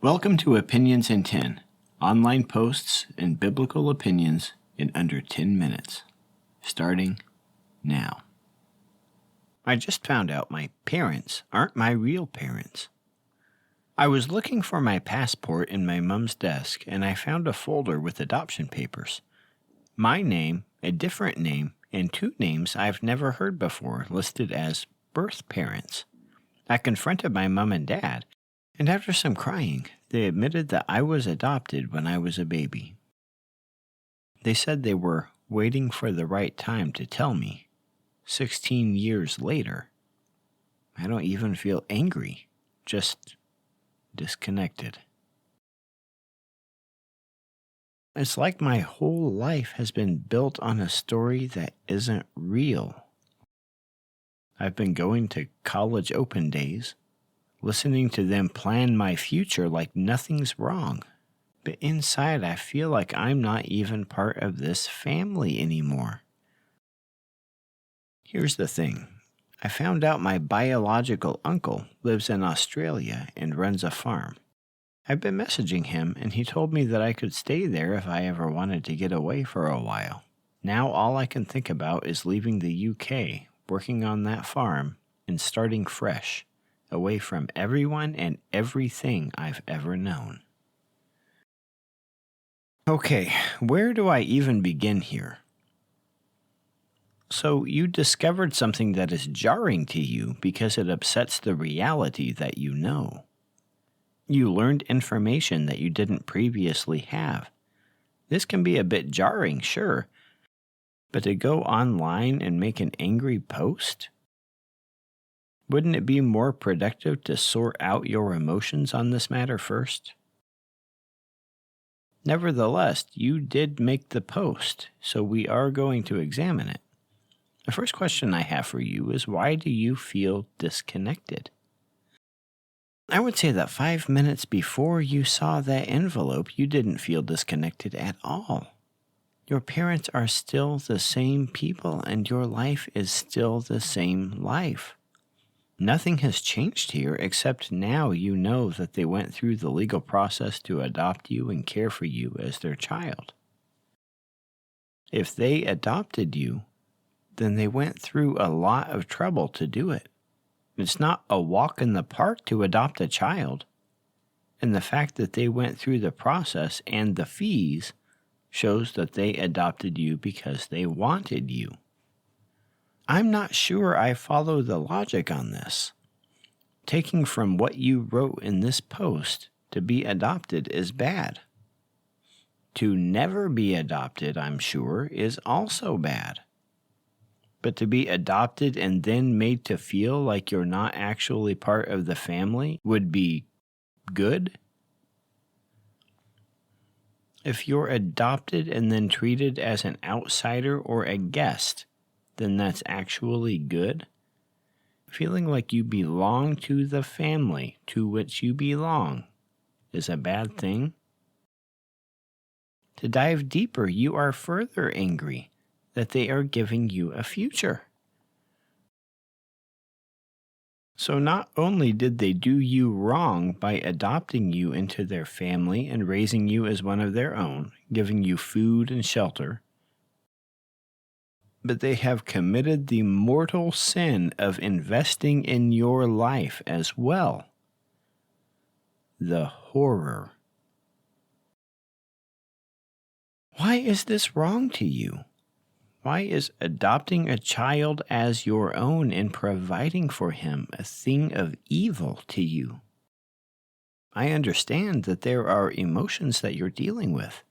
Welcome to Opinions in 10, online posts and biblical opinions in under 10 minutes. Starting now. I just found out my parents aren't my real parents. I was looking for my passport in my mom's desk and I found a folder with adoption papers. My name, a different name, and two names I've never heard before listed as birth parents. I confronted my mom and dad, and after some crying, they admitted that I was adopted when I was a baby. They said they were waiting for the right time to tell me. 16 years later, I don't even feel angry, just disconnected. It's like my whole life has been built on a story that isn't real. I've been going to college open days, listening to them plan my future like nothing's wrong. But inside, I feel like I'm not even part of this family anymore. Here's the thing. I found out my biological uncle lives in Australia and runs a farm. I've been messaging him, and he told me that I could stay there if I ever wanted to get away for a while. Now all I can think about is leaving the UK, working on that farm, and starting fresh, away from everyone and everything I've ever known. Okay, where do I even begin here? So you discovered something that is jarring to you because it upsets the reality that you know. You learned information that you didn't previously have. This can be a bit jarring, sure, but to go online and make an angry post? Wouldn't it be more productive to sort out your emotions on this matter first? Nevertheless, you did make the post, so we are going to examine it. The first question I have for you is, why do you feel disconnected? I would say that 5 minutes before you saw that envelope, you didn't feel disconnected at all. Your parents are still the same people, and your life is still the same life. Nothing has changed here except now you know that they went through the legal process to adopt you and care for you as their child. If they adopted you, then they went through a lot of trouble to do it. It's not a walk in the park to adopt a child. And the fact that they went through the process and the fees shows that they adopted you because they wanted you. I'm not sure I follow the logic on this. Taking from what you wrote in this post to be adopted is bad. To never be adopted, I'm sure, is also bad. But to be adopted and then made to feel like you're not actually part of the family would be good? If you're adopted and then treated as an outsider or a guest, then that's actually good? Feeling like you belong to the family to which you belong is a bad thing? To dive deeper, you are further angry that they are giving you a future. So not only did they do you wrong by adopting you into their family and raising you as one of their own, giving you food and shelter, but they have committed the mortal sin of investing in your life as well. The horror. Why is this wrong to you? Why is adopting a child as your own and providing for him a thing of evil to you? I understand that there are emotions that you're dealing with.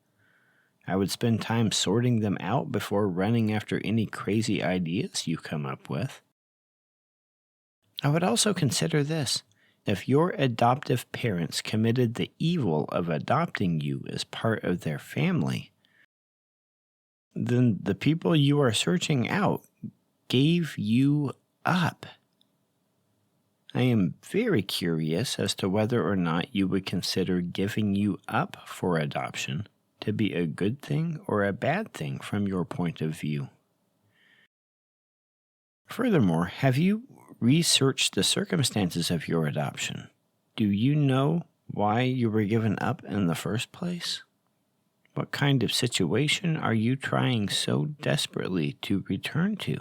I would spend time sorting them out before running after any crazy ideas you come up with. I would also consider this. If your adoptive parents committed the evil of adopting you as part of their family, then the people you are searching out gave you up. I am very curious as to whether or not you would consider giving you up for adoption to be a good thing or a bad thing from your point of view. Furthermore, have you researched the circumstances of your adoption? Do you know why you were given up in the first place? What kind of situation are you trying so desperately to return to?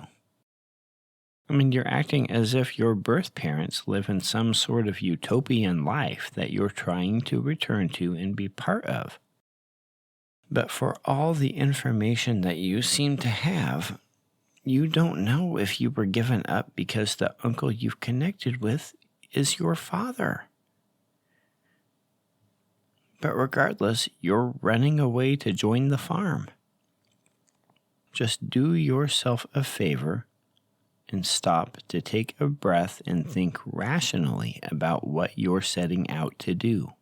I mean, you're acting as if your birth parents live in some sort of utopian life that you're trying to return to and be part of. But for all the information that you seem to have, you don't know if you were given up because the uncle you've connected with is your father. But regardless, you're running away to join the farm. Just do yourself a favor and stop to take a breath and think rationally about what you're setting out to do.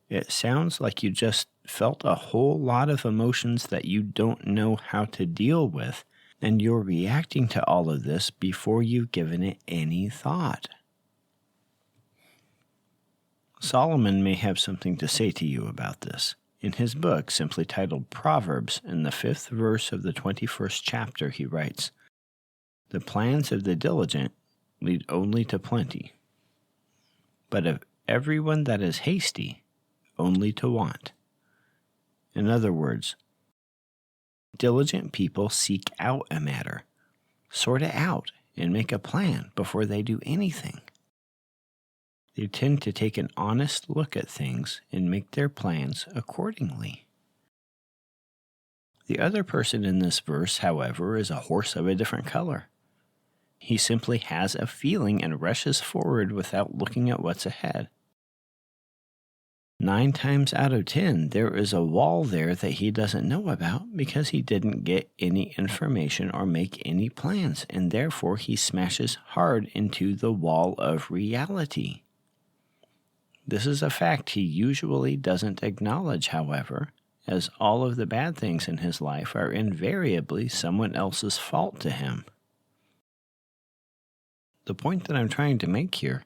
It sounds like you just felt a whole lot of emotions that you don't know how to deal with, and you're reacting to all of this before you've given it any thought. Solomon may have something to say to you about this. In his book, simply titled Proverbs, in the 5th verse of the 21st chapter, he writes, "The plans of the diligent lead only to plenty, but of everyone that is hasty, only to want." In other words, diligent people seek out a matter, sort it out, and make a plan before they do anything. They tend to take an honest look at things and make their plans accordingly. The other person in this verse, however, is a horse of a different color. He simply has a feeling and rushes forward without looking at what's ahead. 9 times out of 10, there is a wall there that he doesn't know about because he didn't get any information or make any plans, and therefore he smashes hard into the wall of reality. This is a fact he usually doesn't acknowledge, however, as all of the bad things in his life are invariably someone else's fault to him. The point that I'm trying to make here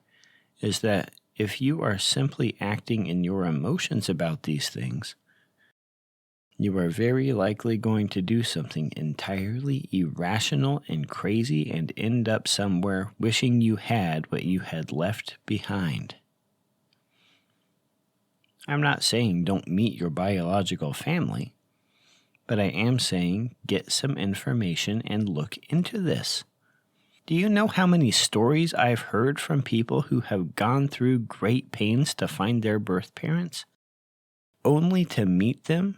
is that if you are simply acting in your emotions about these things, you are very likely going to do something entirely irrational and crazy and end up somewhere wishing you had what you had left behind. I'm not saying don't meet your biological family, but I am saying get some information and look into this. Do you know how many stories I've heard from people who have gone through great pains to find their birth parents, only to meet them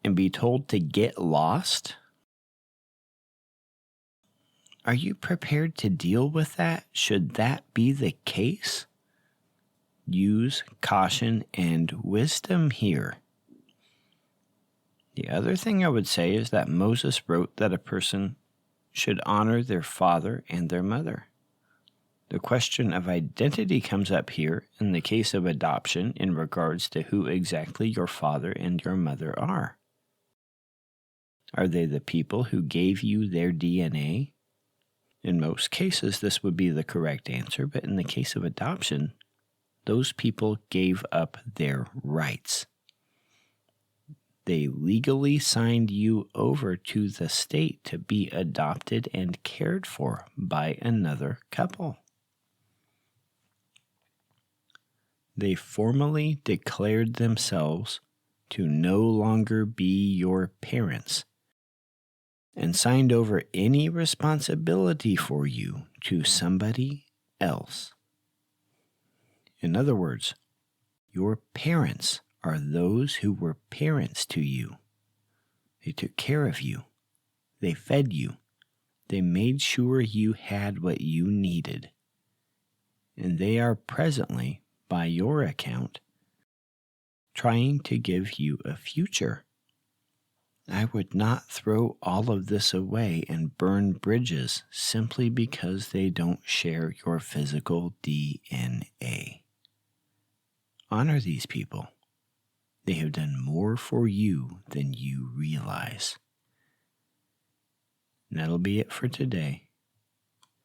and be told to get lost? Are you prepared to deal with that, should that be the case? Use caution and wisdom here. The other thing I would say is that Moses wrote that a person should honor their father and their mother. The question of identity comes up here in the case of adoption in regards to who exactly your father and your mother are. Are they the people who gave you their DNA? In most cases, this would be the correct answer, but in the case of adoption, those people gave up their rights. They legally signed you over to the state to be adopted and cared for by another couple. They formally declared themselves to no longer be your parents and signed over any responsibility for you to somebody else. In other words, your parents are those who were parents to you. They took care of you. They fed you. They made sure you had what you needed. And they are presently, by your account, trying to give you a future. I would not throw all of this away and burn bridges simply because they don't share your physical DNA. Honor these people. They have done more for you than you realize. And that'll be it for today.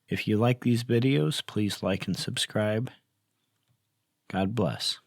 If you like these videos, please like and subscribe. God bless.